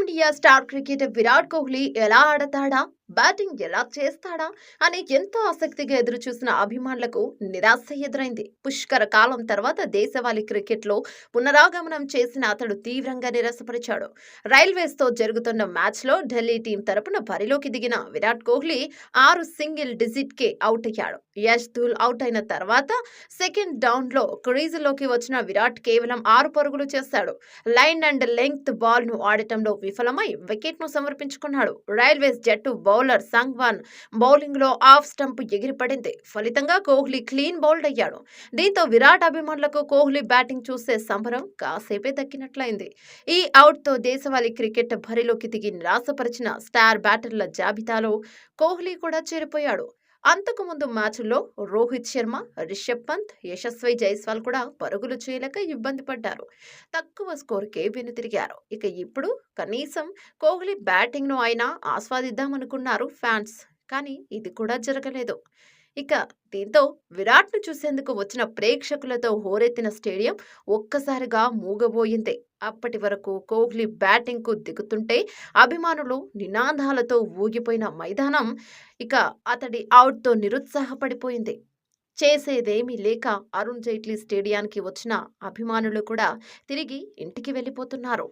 Team India star cricketer Virat Kohli ఎలా ఆడతాడా, batting ఎలా చేస్తాడా అని ఎంతో ఆసక్తిగా ఎదురుచూసిన అభిమానులకు నిరాశ ఎదురైంది. పుష్కర కాలం తర్వాత దేశవాళీ క్రికెట్లో పునరాగమనం చేసిన అతడు తీవ్రంగా నిరాశపరిచాడు. రైల్వేస్తో జరుగుతున్న మ్యాచ్లో ఢిల్లీ టీం తరపున బరిలోకి దిగిన విరాట్ కోహ్లీ 6 సింగిల్ డిజిట్కే అవుట్ అయ్యాడు. యష్ ధూల్ అవుట్ అయిన తర్వాత సెకండ్ డౌన్లో క్రీజులోకి వచ్చిన విరాట్ కేవలం 6 పరుగులు చేశాడు. లైన్ అండ్ లెంగ్త్ బాల్ ను ఆడటంలో విఫలమై వికెట్ ను సమర్పించుకున్నాడు. రైల్వేస్ జట్టు బౌలర్ సంగ్వాన్ బౌలింగ్ లో ఆఫ్ స్టంప్ ఎగిరిపడింది. ఫలితంగా కోహ్లీ క్లీన్ బౌల్డ్ అయ్యాడు. దీంతో విరాట్ అభిమానులకు కోహ్లీ బ్యాటింగ్ చూసే సంబరం కాసేపే దక్కినట్లయింది. ఈ అవుట్ తో దేశవాళీ క్రికెట్ బరిలోకి దిగి నిరాశపరిచిన స్టార్ బ్యాటర్ల జాబితాలో కోహ్లీ కూడా చేరిపోయాడు. అంతకు ముందు మ్యాచ్ల్లో రోహిత్ శర్మ, రిషబ్ పంత్, యశస్వి జైస్వాల్ కూడా పరుగులు చేయలేక ఇబ్బంది పడ్డారు. తక్కువ స్కోరుకే వెనుతిరిగారు. ఇక ఇప్పుడు కనీసం కోహ్లీ బ్యాటింగ్ ను అయినా ఆస్వాదిద్దామనుకున్నారు ఫ్యాన్స్. కానీ ఇది కూడా జరగలేదు. ఇక దీంతో విరాట్ ను చూసేందుకు వచ్చిన ప్రేక్షకులతో హోరెత్తిన స్టేడియం ఒక్కసారిగా మూగబోయింది. అప్పటి వరకు కోహ్లీ బ్యాటింగ్ కు దిగుతుంటే అభిమానులు నినాదాలతో ఊగిపోయిన మైదానం ఇక అతడి అవుట్ తో నిరుత్సాహపడిపోయింది. చేసేదేమీ లేక అరుణ్ జైట్లీ స్టేడియానికి వచ్చిన అభిమానులు కూడా తిరిగి ఇంటికి వెళ్ళిపోతున్నారు.